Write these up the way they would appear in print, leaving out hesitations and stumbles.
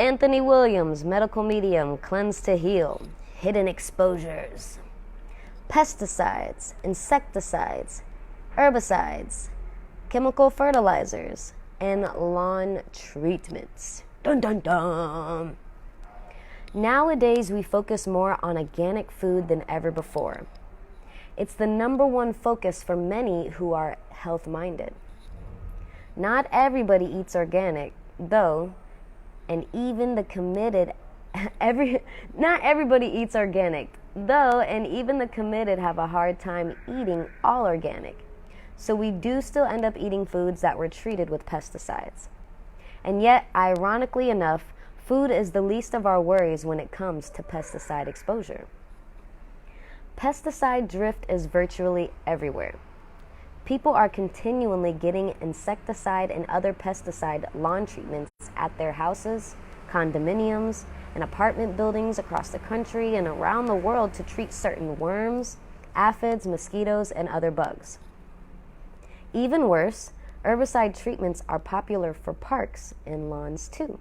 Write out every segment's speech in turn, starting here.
Anthony Williams, medical medium, cleanse to heal, hidden exposures. Pesticides, insecticides, herbicides, chemical fertilizers, and lawn treatments. Dun dun dun. Nowadays, we focus more on organic food than ever before. It's the number one focus for many who are health-minded. Not everybody eats organic, though, and even the committed not everybody eats organic, though, and even the committed have a hard time eating all organic. So we do still end up eating foods that were treated with pesticides. And yet, ironically enough, food is the least of our worries when it comes to pesticide exposure. Pesticide drift is virtually everywhere. People are continually getting insecticide and other pesticide lawn treatments at their houses, condominiums, and apartment buildings across the country and around the world to treat certain worms, aphids, mosquitoes, and other bugs. Even worse, herbicide treatments are popular for parks and lawns too.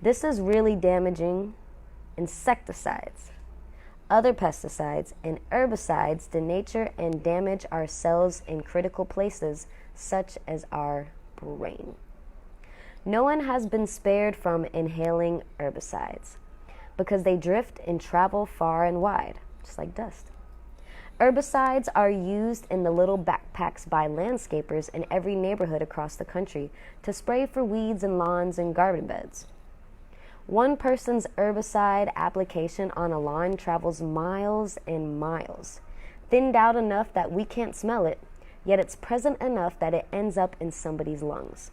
This is really damaging insecticides, other pesticides, and herbicides to nature and damage our cells in critical places such as our brain. No one has been spared from inhaling herbicides because they drift and travel far and wide, just like dust. Herbicides are used in the little backpacks by landscapers in every neighborhood across the country to spray for weeds and lawns and garden beds. One person's herbicide application on a lawn travels miles and miles, thinned out enough that we can't smell it, yet it's present enough that it ends up in somebody's lungs.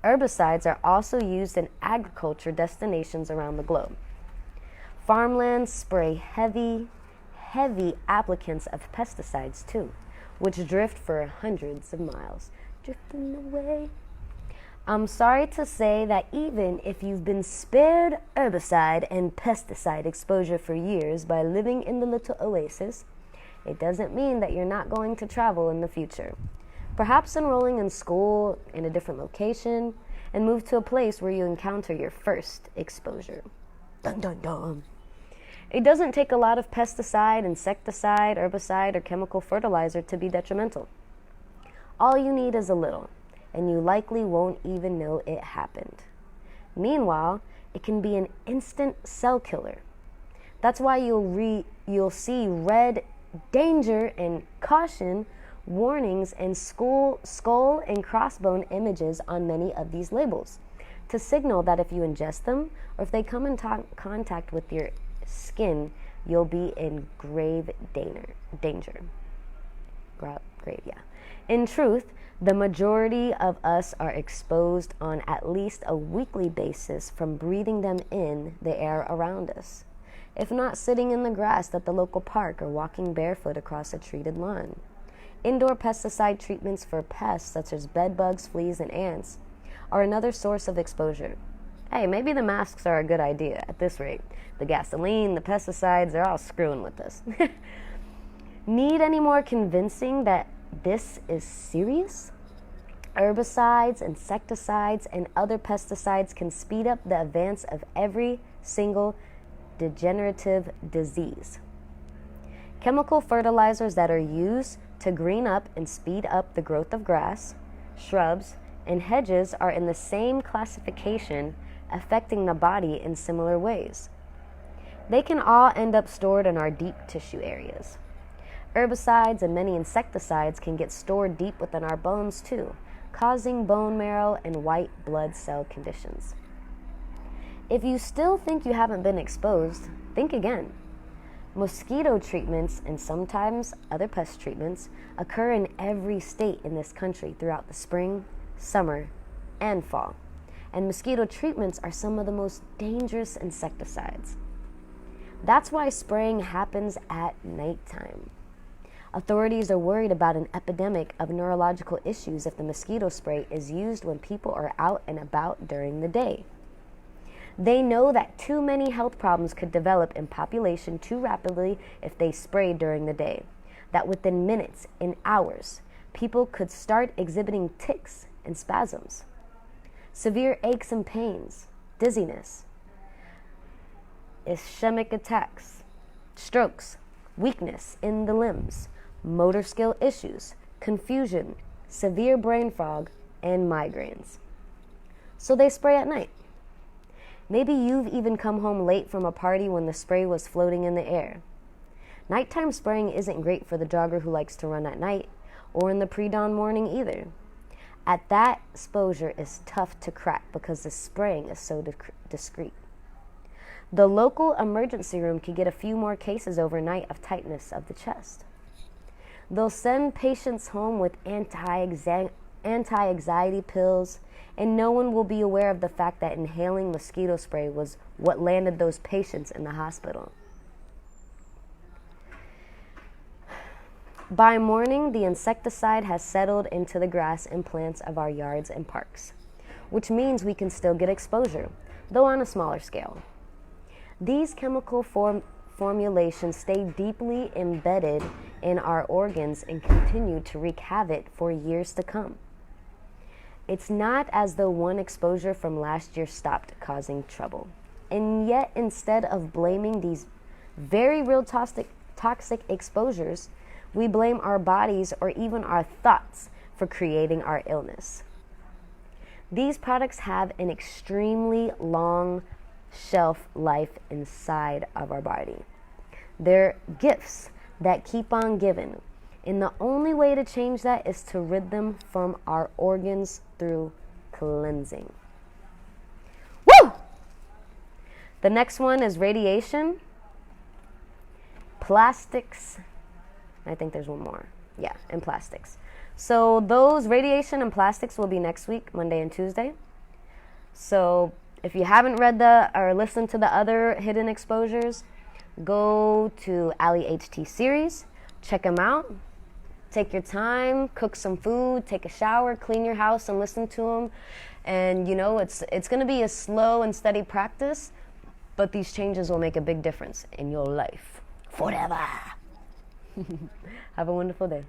Herbicides are also used in agriculture destinations around the globe. Farmlands spray heavy applicants of pesticides too, which drift for hundreds of miles, drifting away. I'm sorry to say that even if you've been spared herbicide and pesticide exposure for years by living in the little oasis, it doesn't mean that you're not going to travel in the future. Perhaps enrolling in school in a different location and move to a place where you encounter your first exposure. Dun dun dun. It doesn't take a lot of pesticide, insecticide, herbicide, or chemical fertilizer to be detrimental. All you need is a little, and you likely won't even know it happened. Meanwhile, it can be an instant cell killer. That's why you'll see red danger and caution warnings and skull and crossbone images on many of these labels to signal that if you ingest them or if they come in contact with your skin, you'll be in grave danger. Grave, yeah. In truth, the majority of us are exposed on at least a weekly basis from breathing them in the air around us, if not sitting in the grass at the local park or walking barefoot across a treated lawn. Indoor pesticide treatments for pests such as bed bugs, fleas, and ants are another source of exposure. Hey, maybe the masks are a good idea at this rate. The gasoline, the pesticides, they're all screwing with us. Need any more convincing that this is serious? Herbicides, insecticides, and other pesticides can speed up the advance of every single degenerative disease. Chemical fertilizers that are used to green up and speed up the growth of grass, shrubs, and hedges are in the same classification, affecting the body in similar ways. They can all end up stored in our deep tissue areas. Herbicides and many insecticides can get stored deep within our bones too, causing bone marrow and white blood cell conditions. If you still think you haven't been exposed, think again. Mosquito treatments and sometimes other pest treatments occur in every state in this country throughout the spring, summer, and fall. And mosquito treatments are some of the most dangerous insecticides. That's why spraying happens at nighttime. Authorities are worried about an epidemic of neurological issues if the mosquito spray is used when people are out and about during the day. They know that too many health problems could develop in population too rapidly if they sprayed during the day, that within minutes and hours, people could start exhibiting tics and spasms, severe aches and pains, dizziness, ischemic attacks, strokes, weakness in the limbs, motor skill issues, confusion, severe brain fog, and migraines. So they spray at night. Maybe you've even come home late from a party when the spray was floating in the air. Nighttime spraying isn't great for the jogger who likes to run at night or in the pre-dawn morning either. At that, exposure is tough to crack because the spraying is so discreet. The local emergency room can get a few more cases overnight of tightness of the chest. They'll send patients home with anti-anxiety pills, and no one will be aware of the fact that inhaling mosquito spray was what landed those patients in the hospital. By morning, the insecticide has settled into the grass and plants of our yards and parks, which means we can still get exposure, though on a smaller scale. These chemical formulations stay deeply embedded in our organs and continue to wreak havoc for years to come. It's not as though one exposure from last year stopped causing trouble. And yet, instead of blaming these very real toxic exposures, we blame our bodies or even our thoughts for creating our illness. These products have an extremely long shelf life inside of our body. They're gifts that keep on giving. And the only way to change that is to rid them from our organs through cleansing. Woo! The next one is radiation, plastics. I think there's one more. Yeah, and plastics. So those radiation and plastics will be next week, Monday and Tuesday. So if you haven't read or listened to the other hidden exposures, go to Alley HT series, check them out. Take your time, cook some food, take a shower, clean your house, and listen to them. And you know, it's going to be a slow and steady practice, but these changes will make a big difference in your life forever. Have a wonderful day.